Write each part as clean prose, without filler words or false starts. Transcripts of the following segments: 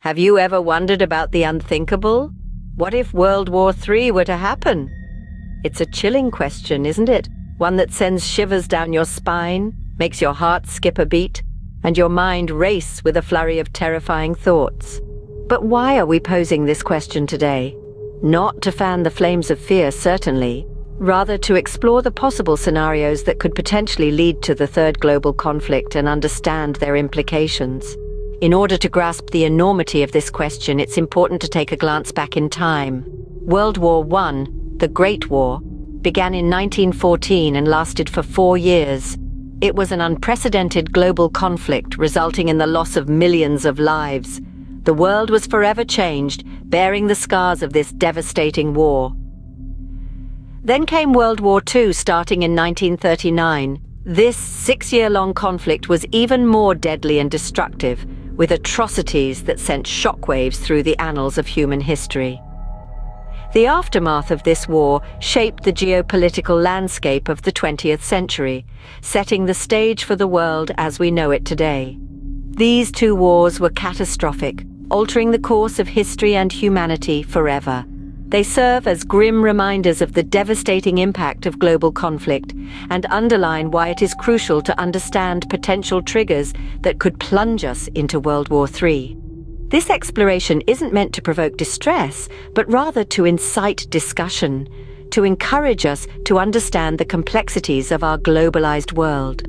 Have you ever wondered about the unthinkable? What if World War III were to happen? It's a chilling question, isn't it? One that sends shivers down your spine, makes your heart skip a beat, and your mind race with a flurry of terrifying thoughts. But why are we posing this question today? Not to fan the flames of fear, certainly, rather to explore the possible scenarios that could potentially lead to the third global conflict and understand their implications. In order to grasp the enormity of this question, it's important to take a glance back in time. World War I, the Great War, began in 1914 and lasted for 4 years. It was an unprecedented global conflict, resulting in the loss of millions of lives. The world was forever changed, bearing the scars of this devastating war. Then came World War II, starting in 1939. This 6-year-long conflict was even more deadly and destructive, with atrocities that sent shockwaves through the annals of human history. The aftermath of this war shaped the geopolitical landscape of the 20th century, setting the stage for the world as we know it today. These 2 wars were catastrophic, altering the course of history and humanity forever. They serve as grim reminders of the devastating impact of global conflict and underline why it is crucial to understand potential triggers that could plunge us into World War III. This exploration isn't meant to provoke distress, but rather to incite discussion, to encourage us to understand the complexities of our globalized world.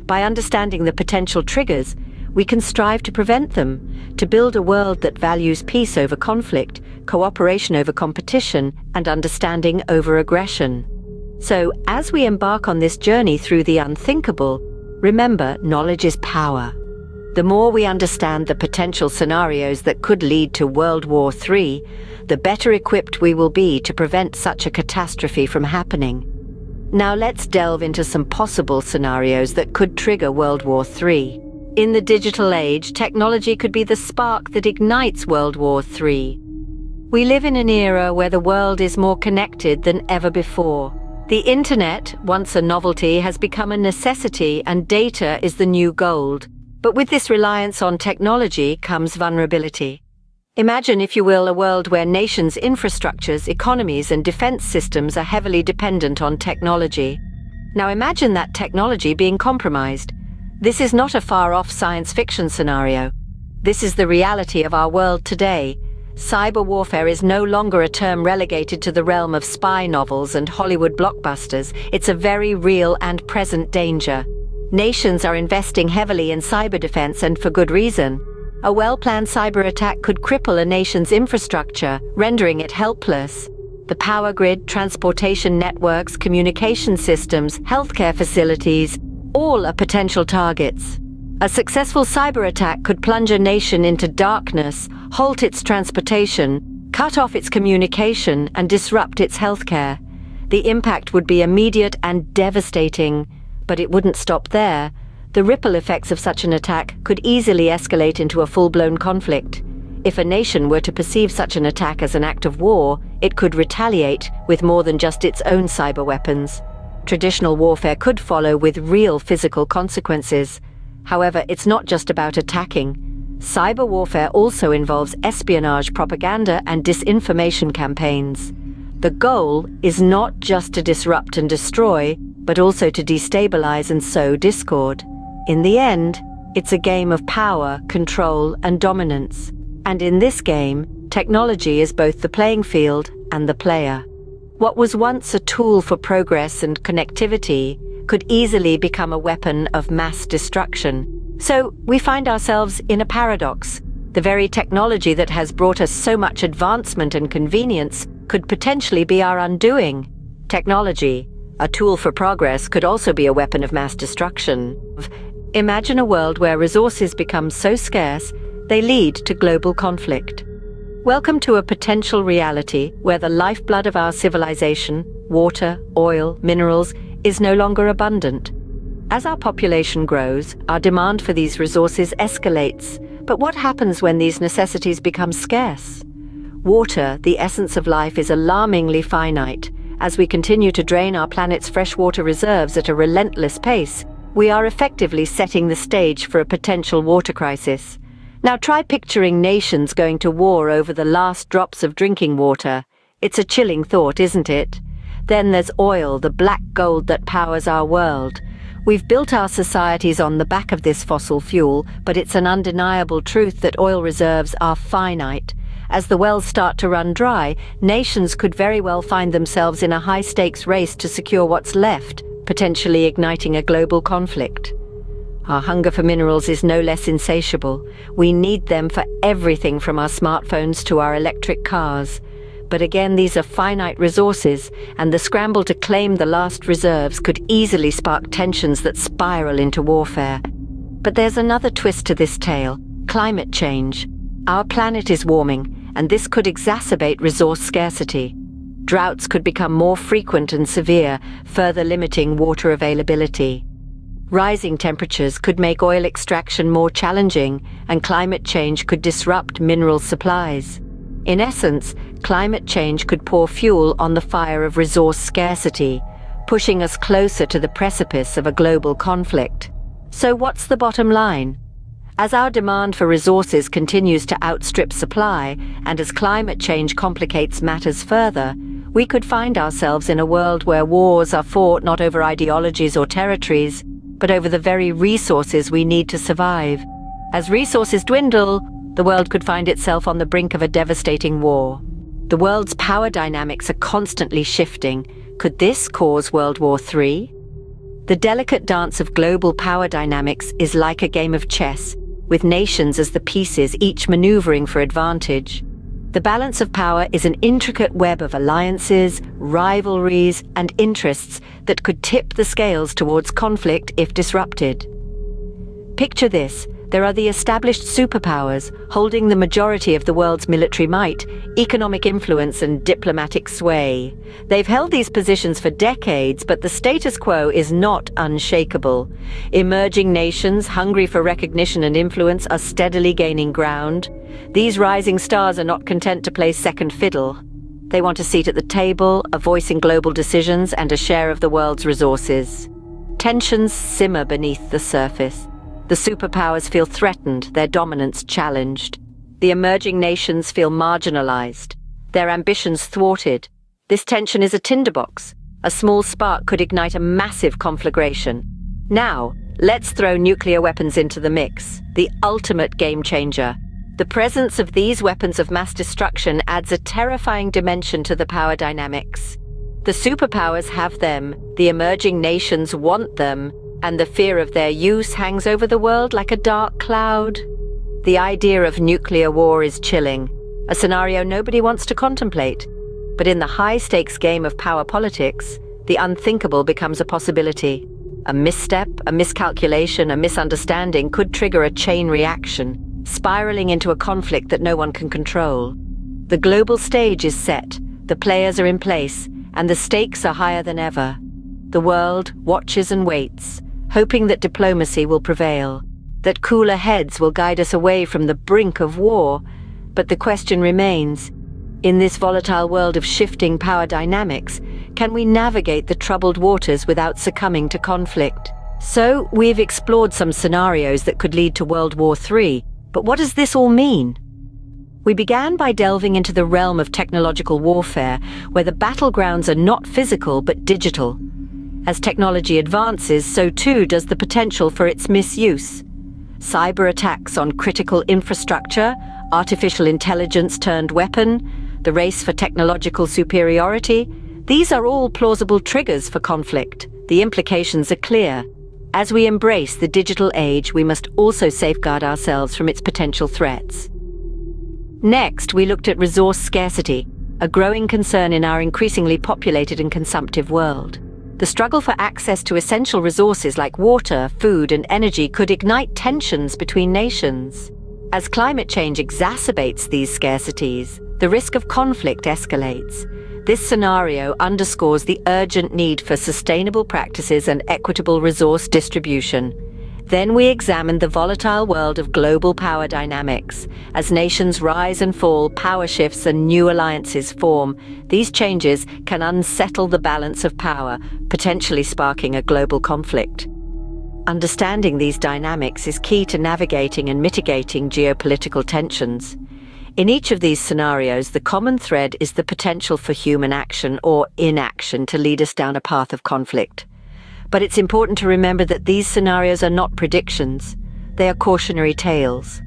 By understanding the potential triggers, we can strive to prevent them, to build a world that values peace over conflict, cooperation over competition, and understanding over aggression. So, as we embark on this journey through the unthinkable, remember, knowledge is power. The more we understand the potential scenarios that could lead to World War III, the better equipped we will be to prevent such a catastrophe from happening. Now let's delve into some possible scenarios that could trigger World War III. In the digital age, technology could be the spark that ignites World War III. We live in an era where the world is more connected than ever before. The internet, once a novelty, has become a necessity, and data is the new gold. But with this reliance on technology comes vulnerability. Imagine, if you will, a world where nations' infrastructures, economies, and defense systems are heavily dependent on technology. Now imagine that technology being compromised. This is not a far-off science fiction scenario. This is the reality of our world today. Cyber warfare is no longer a term relegated to the realm of spy novels and Hollywood blockbusters. It's a very real and present danger. Nations are investing heavily in cyber defense, and for good reason. A well-planned cyber attack could cripple a nation's infrastructure, rendering it helpless. The power grid, transportation networks, communication systems, healthcare facilities, all are potential targets. A successful cyber attack could plunge a nation into darkness, halt its transportation, cut off its communication, and disrupt its healthcare. The impact would be immediate and devastating, but it wouldn't stop there. The ripple effects of such an attack could easily escalate into a full-blown conflict. If a nation were to perceive such an attack as an act of war, it could retaliate with more than just its own cyber weapons. Traditional warfare could follow with real physical consequences. However, it's not just about attacking. Cyber warfare also involves espionage, propaganda, and disinformation campaigns. The goal is not just to disrupt and destroy, but also to destabilize and sow discord. In the end, it's a game of power, control, and dominance. And in this game, technology is both the playing field and the player. What was once a tool for progress and connectivity could easily become a weapon of mass destruction. So we find ourselves in a paradox. The very technology that has brought us so much advancement and convenience could potentially be our undoing. Technology, a tool for progress, could also be a weapon of mass destruction. Imagine a world where resources become so scarce they lead to global conflict. Welcome to a potential reality where the lifeblood of our civilization, water, oil, minerals, is no longer abundant. As our population grows, our demand for these resources escalates. But what happens when these necessities become scarce? Water, the essence of life, is alarmingly finite. As we continue to drain our planet's freshwater reserves at a relentless pace, we are effectively setting the stage for a potential water crisis. Now try picturing nations going to war over the last drops of drinking water. It's a chilling thought, isn't it? Then there's oil, the black gold that powers our world. We've built our societies on the back of this fossil fuel, but it's an undeniable truth that oil reserves are finite. As the wells start to run dry, nations could very well find themselves in a high-stakes race to secure what's left, potentially igniting a global conflict. Our hunger for minerals is no less insatiable. We need them for everything from our smartphones to our electric cars. But again, these are finite resources, and the scramble to claim the last reserves could easily spark tensions that spiral into warfare. But there's another twist to this tale: climate change. Our planet is warming, and this could exacerbate resource scarcity. Droughts could become more frequent and severe, further limiting water availability. Rising temperatures could make oil extraction more challenging, and climate change could disrupt mineral supplies. In essence, climate change could pour fuel on the fire of resource scarcity, pushing us closer to the precipice of a global conflict. So what's the bottom line? As our demand for resources continues to outstrip supply, and as climate change complicates matters further, we could find ourselves in a world where wars are fought not over ideologies or territories, but over the very resources we need to survive. As resources dwindle, the world could find itself on the brink of a devastating war. The world's power dynamics are constantly shifting. Could this cause World War III? The delicate dance of global power dynamics is like a game of chess, with nations as the pieces, each maneuvering for advantage. The balance of power is an intricate web of alliances, rivalries, and interests that could tip the scales towards conflict if disrupted. Picture this: there are the established superpowers holding the majority of the world's military might, economic influence, and diplomatic sway. They've held these positions for decades, but the status quo is not unshakable. Emerging nations, hungry for recognition and influence, are steadily gaining ground. These rising stars are not content to play second fiddle. They want a seat at the table, a voice in global decisions, and a share of the world's resources. Tensions simmer beneath the surface. The superpowers feel threatened, their dominance challenged. The emerging nations feel marginalized, their ambitions thwarted. This tension is a tinderbox. A small spark could ignite a massive conflagration. Now, let's throw nuclear weapons into the mix, the ultimate game changer. The presence of these weapons of mass destruction adds a terrifying dimension to the power dynamics. The superpowers have them, the emerging nations want them, and the fear of their use hangs over the world like a dark cloud. The idea of nuclear war is chilling, a scenario nobody wants to contemplate. But in the high-stakes game of power politics, the unthinkable becomes a possibility. A misstep, a miscalculation, a misunderstanding could trigger a chain reaction, spiraling into a conflict that no one can control. The global stage is set, the players are in place, and the stakes are higher than ever. The world watches and waits, hoping that diplomacy will prevail, that cooler heads will guide us away from the brink of war. But the question remains, in this volatile world of shifting power dynamics, can we navigate the troubled waters without succumbing to conflict? So, we've explored some scenarios that could lead to World War III, but what does this all mean? We began by delving into the realm of technological warfare, where the battlegrounds are not physical but digital. As technology advances, so too does the potential for its misuse. Cyber attacks on critical infrastructure, artificial intelligence turned weapon, the race for technological superiority, these are all plausible triggers for conflict. The implications are clear. As we embrace the digital age, we must also safeguard ourselves from its potential threats. Next, we looked at resource scarcity, a growing concern in our increasingly populated and consumptive world. The struggle for access to essential resources like water, food, and energy could ignite tensions between nations. As climate change exacerbates these scarcities, the risk of conflict escalates. This scenario underscores the urgent need for sustainable practices and equitable resource distribution. Then we examined the volatile world of global power dynamics. As nations rise and fall, power shifts and new alliances form. These changes can unsettle the balance of power, potentially sparking a global conflict. Understanding these dynamics is key to navigating and mitigating geopolitical tensions. In each of these scenarios, the common thread is the potential for human action or inaction to lead us down a path of conflict. But it's important to remember that these scenarios are not predictions. They are cautionary tales.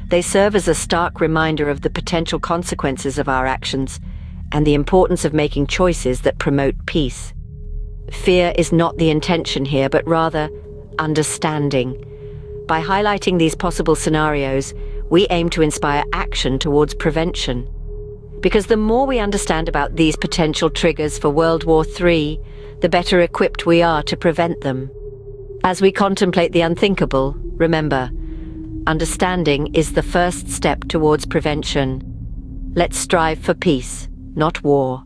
They serve as a stark reminder of the potential consequences of our actions and the importance of making choices that promote peace. Fear is not the intention here, but rather understanding. By highlighting these possible scenarios, we aim to inspire action towards prevention. Because the more we understand about these potential triggers for World War III, the better equipped we are to prevent them. As we contemplate the unthinkable, remember, understanding is the first step towards prevention. Let's strive for peace, not war.